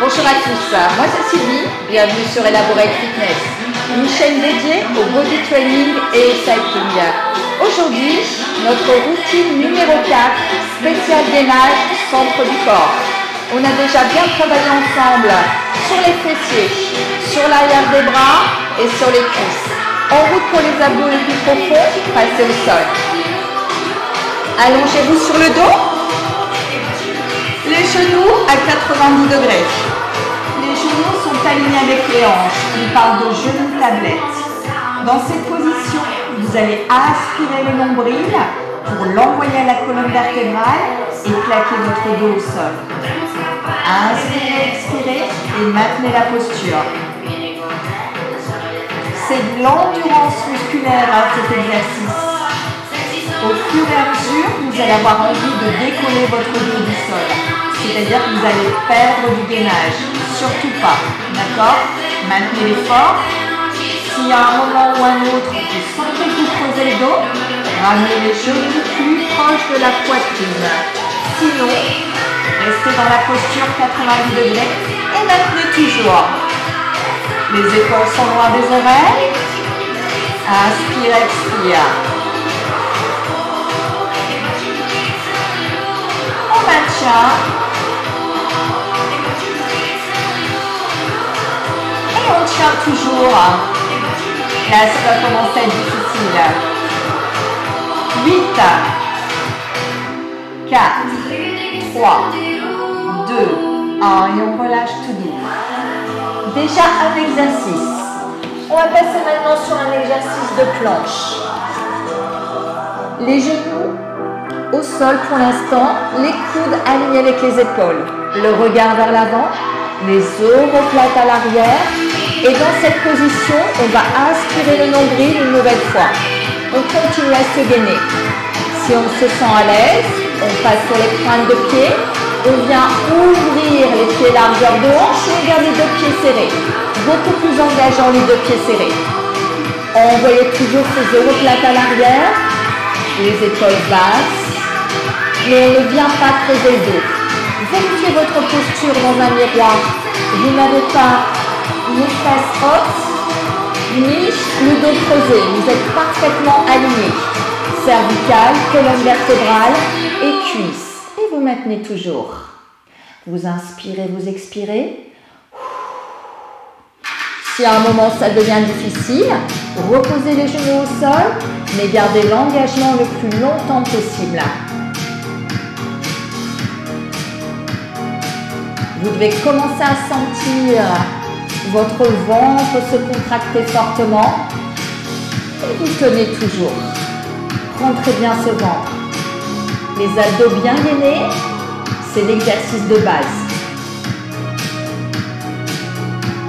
Bonjour à tous, moi c'est Sylvie, bienvenue sur Elaborate Fitness, une chaîne dédiée au body training et au cycling. Aujourd'hui, notre routine numéro 4, spécial gainage, centre du corps. On a déjà bien travaillé ensemble sur les fessiers, sur l'arrière des bras et sur les cuisses. En route pour les abdos les plus profonds, passez au sol. Allongez-vous sur le dos. Les genoux à 90 degrés. Les genoux sont alignés avec les hanches. On parle de genoux tablette. Dans cette position, vous allez aspirer le nombril pour l'envoyer à la colonne vertébrale et plaquer votre dos au sol. Inspirez, expirez et maintenez la posture. C'est de l'endurance musculaire à cet exercice. Au fur et à mesure, vous allez avoir envie de décoller votre dos du sol. C'est-à-dire que vous allez perdre du gainage. Surtout pas. D'accord? Maintenez l'effort. S'il y a un moment ou un autre, vous sentez que vous creusez le dos, ramenez les genoux plus proches de la poitrine. Sinon, restez dans la posture 90 degrés et maintenez toujours. Les épaules sont loin des oreilles. Inspire, expire. On maintient. Et on tient toujours. Là, ça va commencer à être difficile. 8, 4, 3, 2, 1 et on relâche tout doux. Déjà un exercice. On va passer maintenant sur un exercice de planche. Les genoux au sol pour l'instant, les coudes alignés avec les épaules, le regard vers l'avant, les omoplates à l'arrière. Et dans cette position, on va aspirer le nombril une nouvelle fois. On continue à se gainer. Si on se sent à l'aise, on passe sur les pointes de pied. On vient ouvrir les pieds largeur de hanche et on garde les deux pieds serrés. Beaucoup plus engageant les deux pieds serrés. Envoyez toujours ces omoplates à l'arrière, les épaules basses, mais on ne vient pas creuser le dos. Vérifiez votre posture dans un miroir. Vous n'avez pas les fesses hautes, ni le dos creusé. Vous êtes parfaitement alignés. Cervicale, colonne vertébrale et cuisses. Et vous maintenez toujours. Vous inspirez, vous expirez. Si à un moment ça devient difficile, reposez les genoux au sol, mais gardez l'engagement le plus longtemps possible. Vous devez commencer à sentir votre ventre se contracter fortement et vous tenez toujours. Rentrez bien ce ventre. Les abdos bien gainés, c'est l'exercice de base.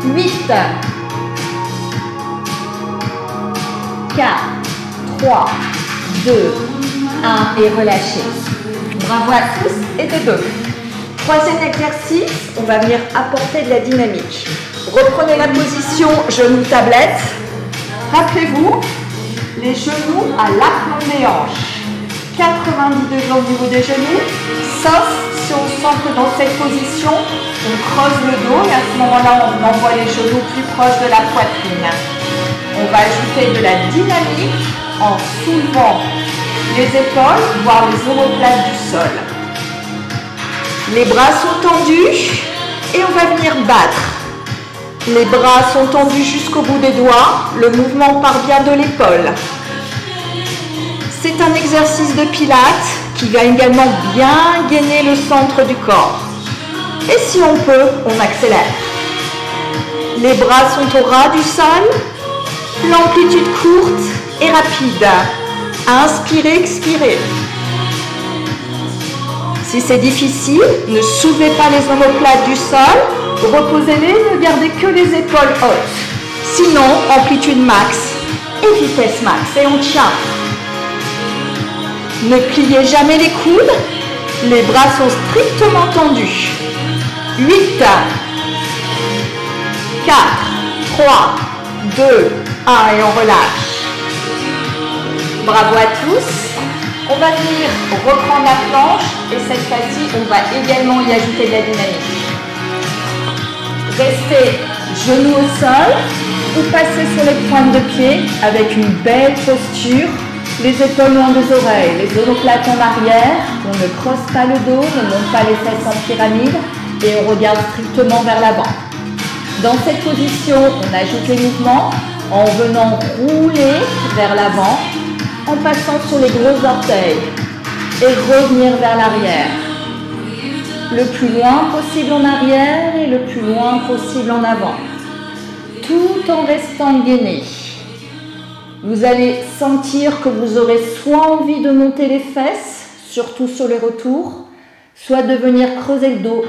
8, 4, 3, 2, 1 et relâchez. Bravo à tous et de deux. Troisième exercice, on va venir apporter de la dynamique. Reprenez la position genou tablette. Rappelez-vous, les genoux à l'aplomb des hanches. 90 degrés au niveau des genoux, sauf si on sent que dans cette position, on creuse le dos et à ce moment-là, on envoie les genoux plus proches de la poitrine. On va ajouter de la dynamique en soulevant les épaules, voire les omoplates du sol. Les bras sont tendus et on va venir battre. Les bras sont tendus jusqu'au bout des doigts. Le mouvement part bien de l'épaule. C'est un exercice de pilates qui va également bien gainer le centre du corps. Et si on peut, on accélère. Les bras sont au ras du sol. L'amplitude courte et rapide. Inspirez, expirez. Si c'est difficile, ne soulevez pas les omoplates du sol, reposez-les, ne gardez que les épaules hautes. Sinon, amplitude max et vitesse max. Et on tient. Ne pliez jamais les coudes, les bras sont strictement tendus. 8, 4, 3, 2, 1 et on relâche. Bravo à tous. On va venir reprendre la planche et cette fois-ci, on va également y ajouter de la dynamique. Restez genoux au sol ou passez sur les pointes de pied avec une belle posture. Les épaules loin des oreilles, les omoplates en arrière. On ne crosse pas le dos, ne monte pas les fesses en pyramide et on regarde strictement vers l'avant. Dans cette position, on ajoute les mouvements en venant rouler vers l'avant, en passant sur les gros orteils et revenir vers l'arrière. Le plus loin possible en arrière et le plus loin possible en avant, tout en restant gainé. Vous allez sentir que vous aurez soit envie de monter les fesses, surtout sur les retours, soit de venir creuser le dos.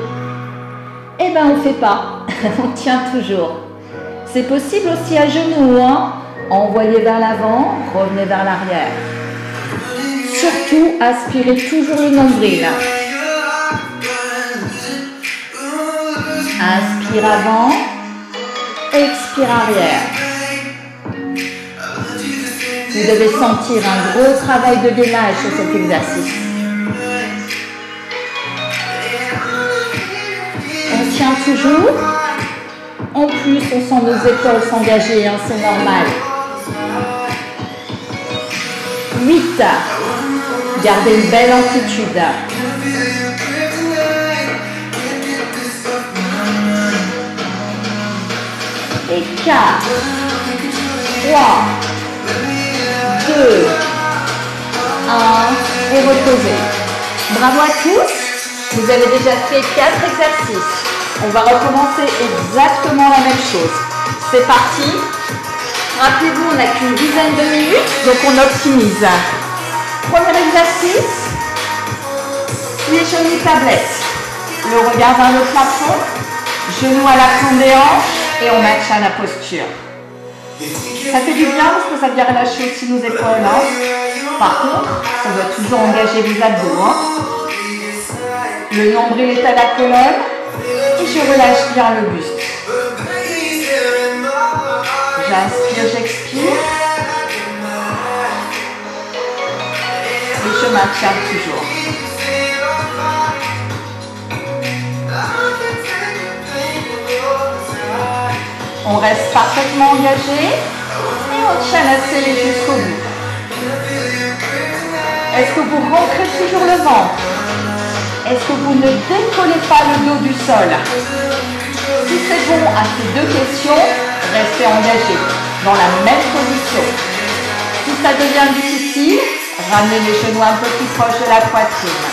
Eh bien, on ne fait pas, on tient toujours. C'est possible aussi à genoux, hein? Envoyez vers l'avant, revenez vers l'arrière. Surtout, aspirez toujours le nombril. Inspire avant, expire arrière. Vous devez sentir un gros travail de gainage sur cet exercice. On tient toujours. En plus, on sent nos épaules s'engager, hein, c'est normal. 8. Gardez une belle amplitude. Et 4, 3, 2, 1, et reposez. Bravo à tous. Vous avez déjà fait 4 exercices. On va recommencer exactement la même chose. C'est parti. Rappelez-vous, on n'a qu'une dizaine de minutes, donc on optimise. Premier exercice, les genoux tablettes. Le regard vers le plafond, genoux à l'aplomb des hanches et on maintient la posture. Ça fait du bien parce que ça vient relâcher aussi nos épaules. Hein. Par contre, ça doit toujours engager vos abdos. Hein. Le nombril est à la colonne et je relâche bien le buste. J'inspire, j'expire. Et je maintiens toujours. On reste parfaitement engagé et on tient la série jusqu'au bout. Est-ce que vous rentrez toujours le ventre? Est-ce que vous ne décollez pas le dos du sol? Si c'est bon à ces deux questions, restez engagé dans la même position. Si ça devient difficile, ramenez les genoux un peu plus proches de la poitrine.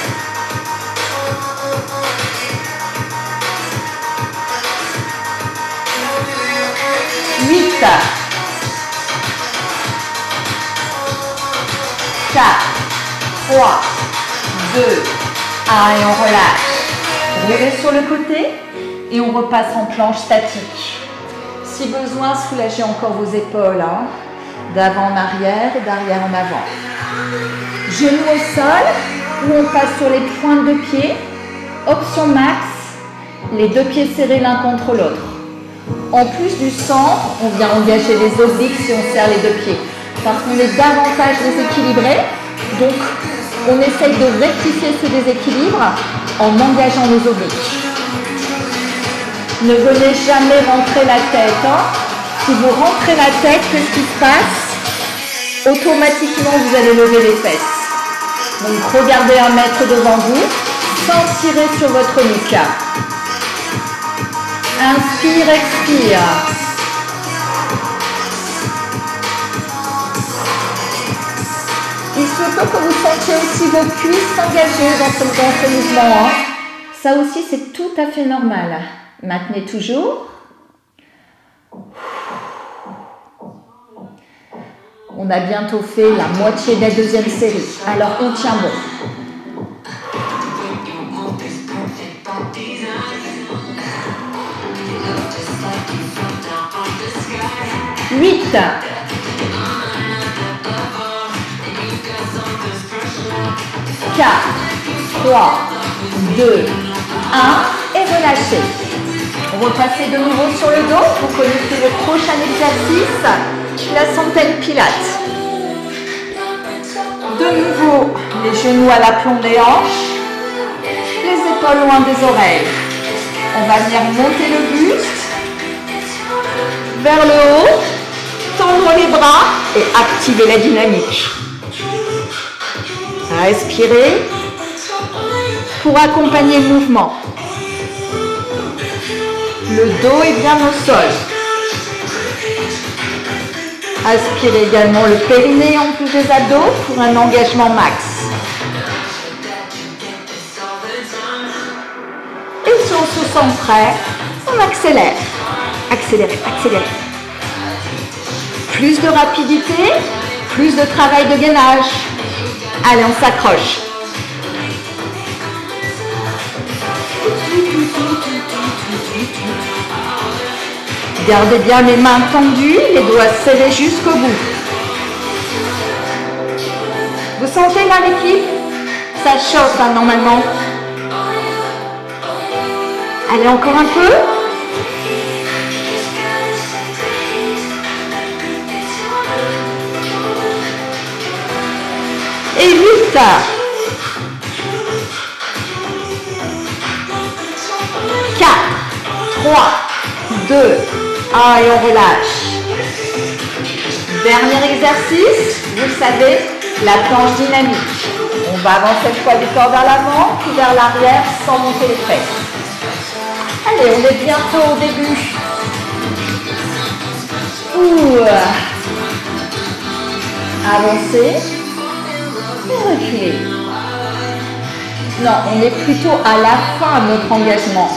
8, 4, 3, 2, 1 et on relâche. Roulez sur le côté et on repasse en planche statique. Si besoin, soulagez encore vos épaules, hein, d'avant en arrière et d'arrière en avant. Genoux au sol ou on passe sur les pointes de pied. Option max, les deux pieds serrés l'un contre l'autre. En plus du centre, on vient engager les obliques si on serre les deux pieds. Parce qu'on est davantage déséquilibré. Donc, on essaye de rectifier ce déséquilibre en engageant nos obliques. Ne venez jamais rentrer la tête. Hein. Si vous rentrez la tête, qu'est-ce qui se passe? Automatiquement, vous allez lever les fesses. Donc, regardez 1 mètre devant vous, sans tirer sur votre nuque. Inspire, expire. Il se peut que vous sentiez aussi vos cuisses s'engager dans ce mouvement. Hein. Ça aussi, c'est tout à fait normal. Maintenez toujours. On a bientôt fait la moitié de la deuxième série. Alors, on tient bon. 8, 4, 3, 2, 1 et relâchez. Repassez de nouveau sur le dos. Vous connaissez le prochain exercice, la centaine pilates. De nouveau, les genoux à l'aplomb des hanches, les épaules loin des oreilles. On va venir monter le buste vers le haut, tendre les bras et activer la dynamique. Respirez pour accompagner le mouvement. Le dos est bien au sol. Aspirez également le périnée en plus des abdos pour un engagement max. Et si on se sent prêt, on accélère. Accélérez, accélérez. Plus de rapidité, plus de travail de gainage. Allez, on s'accroche. Gardez bien les mains tendues, les doigts serrés jusqu'au bout. Vous sentez là l'équipe? Ça chauffe hein, normalement. Allez, encore un peu. Et 8. 4, 3, 2, 1 et on relâche. Dernier exercice, vous le savez, la planche dynamique. On va avancer le poids du corps vers l'avant, puis vers l'arrière sans monter les fesses. Allez, on est bientôt au début. Avancez. Et reculez. Non, on est plutôt à la fin de notre engagement.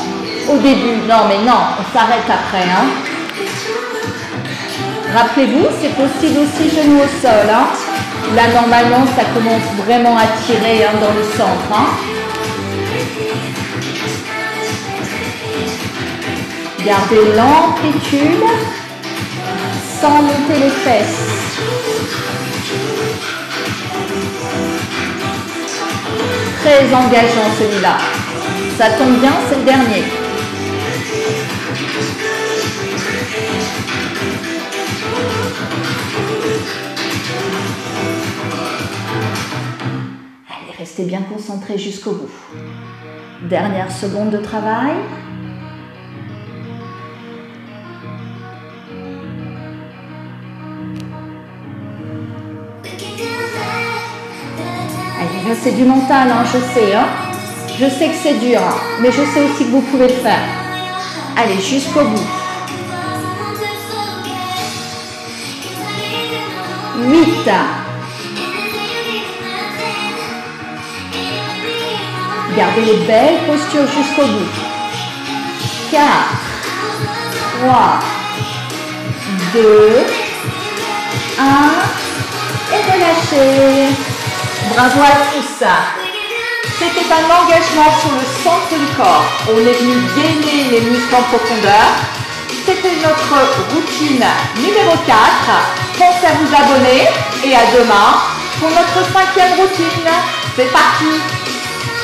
Au début, non mais non, on s'arrête après. Hein. Rappelez-vous, c'est possible aussi genoux au sol. Hein. Là, normalement, ça commence vraiment à tirer hein, dans le centre. Hein. Gardez l'amplitude sans monter les fesses. Très engageant celui-là. Ça tombe bien, c'est le dernier. Allez, restez bien concentrés jusqu'au bout. Dernière seconde de travail. Allez, c'est du mental, hein, je sais. Hein. Je sais que c'est dur, hein, mais je sais aussi que vous pouvez le faire. Allez, jusqu'au bout. 8. Gardez les belles postures jusqu'au bout. 4, 3, 2, 1. Et relâchez. Bravo à tous. C'était un engagement sur le centre du corps. On est venu gainer les muscles en profondeur. C'était notre routine numéro 4. Pensez à vous abonner et à demain pour notre 5e routine. C'est parti!